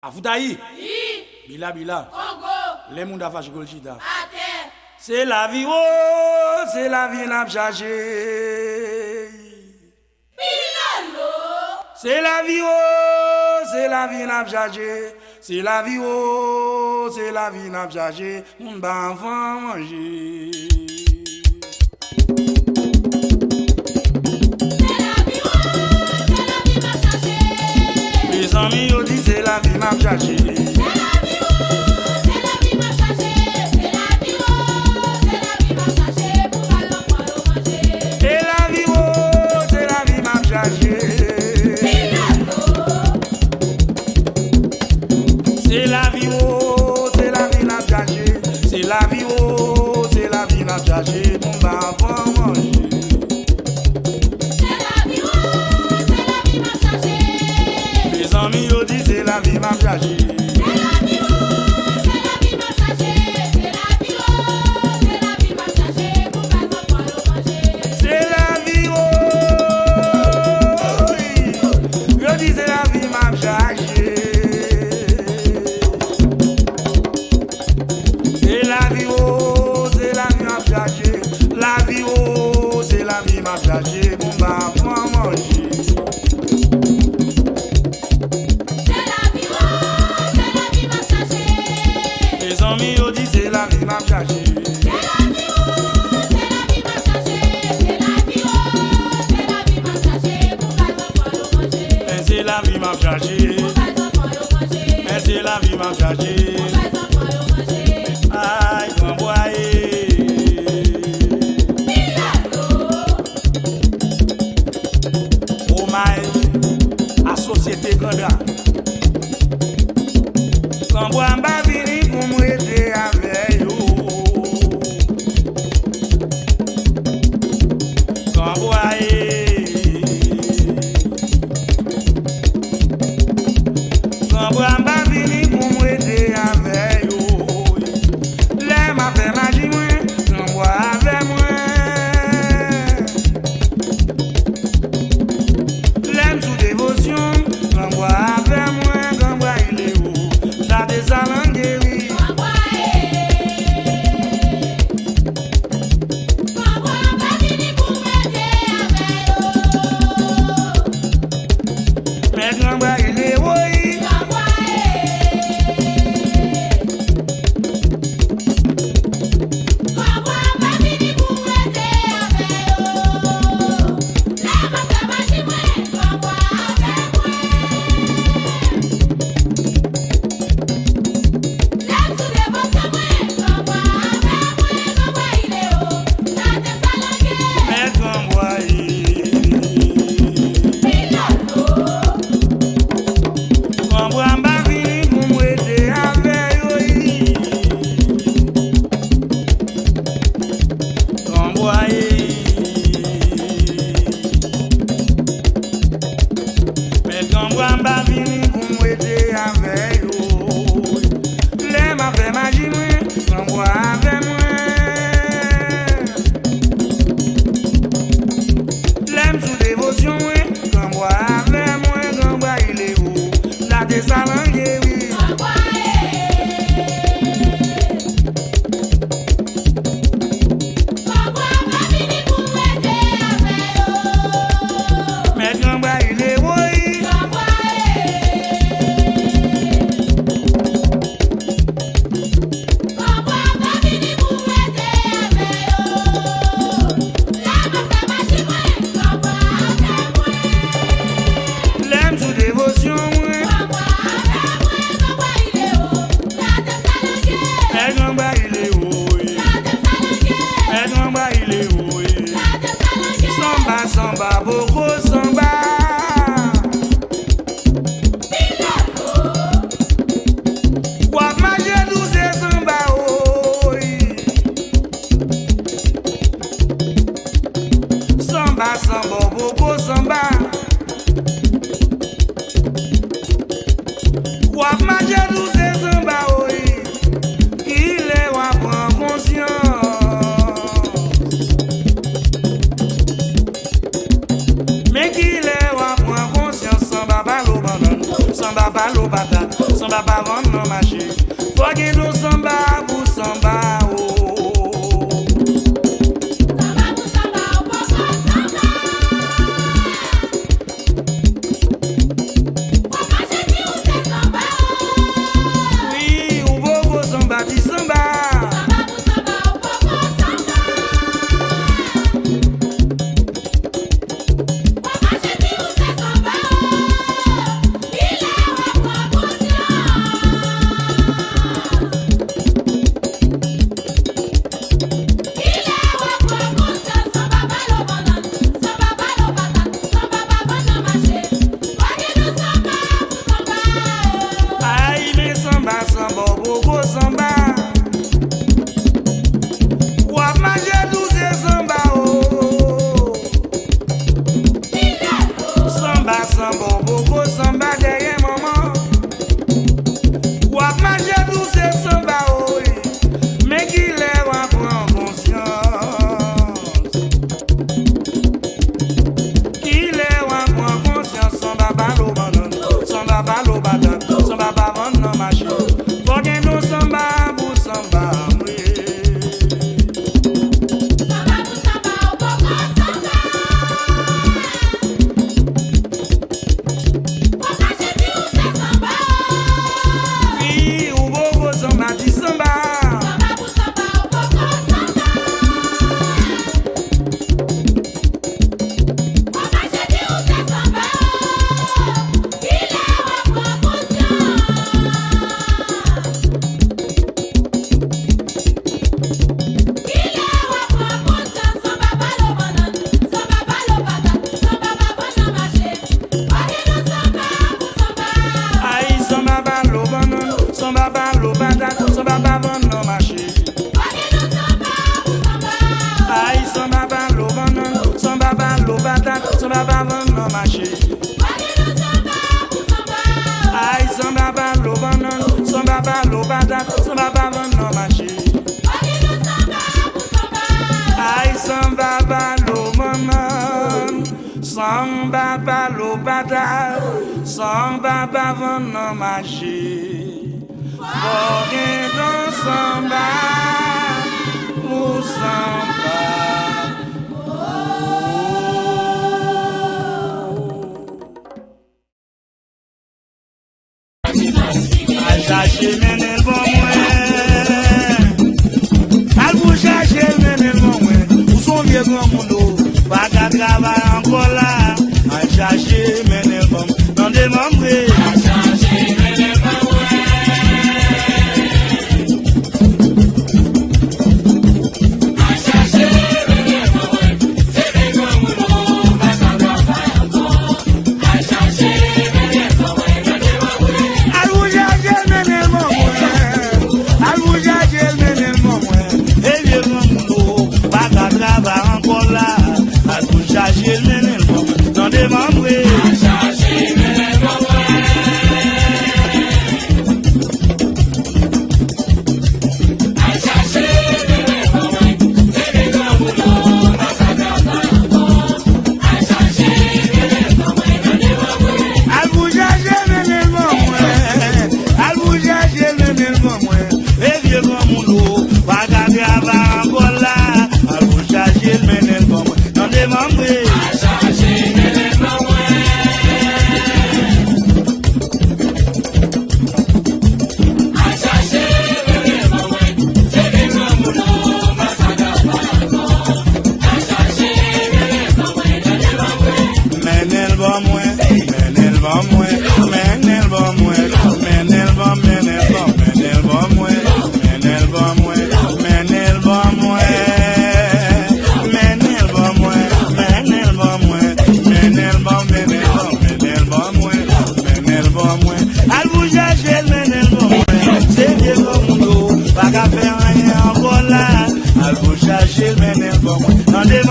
Afoutaï. Bila bila. Congo. Les moun da fache golchita. À terre. C'est la vie, oh, c'est la vie n'a chargé. Pilalo. C'est la vie, oh, c'est la vie n'a chargé. C'est la vie, oh, c'est la vie n'a chargé. Moun ba enfant manger. Mes amis yo dit c'est la vie m'a chargé. C'est la vie oh, c'est la vie m'a chargé. C'est la vie oh, c'est la vie m'a chargé. C'est la vie oh, c'est la vie m'a chargé. Mon ba enfant manger. Mes amis yo dit c'est la vie m'a chargé. C'est la vie oh, yo dit c'est la vie m'a chargé. C'est la vie oh, c'est la vie m'a chargé. La vie oh, c'est la vie m'a chargé. Mon ba enfant manger. Mes amis yo dit c'est la vie m'a chargé. Mais c'est la vie m'a chargé. Mais c'est la vie m'a chargé. Aïe, grand boyer. Oh my, à société grandeur. Quand bois m'a vini pour m'aider avec yo. Quand boyer. Quand bois m'a vini pour m'aider avec yo. Les m'a fait magie moi, quand bois avec moi. L'aime sous dévotion, quand bois avec moi, quand bois il est haut. La désalangue oui. Mais quand bois il est haut. Samba, boko samba. Wap maje douze samba oi. Samba, samba, boko samba. Wap maje douze samba oi. Il est wap en conscience. Mais qu'il est ou prend conscience sans baba lo banane, sans baba lo patate, sans Samba pas vendre non marché. Faut que nous samba pour samba oh. Samba pas vendre non marché. Faut dans samba ou samba. A chercher menel bon moi. Al vous chercher menel bon moi. Où sont vieux grand monde? Pas qu'à travailler encore là. A chercher menel bon. Dans des membres. Pas qu'à faire rien encore là, al vous chercher le menel bon, dans des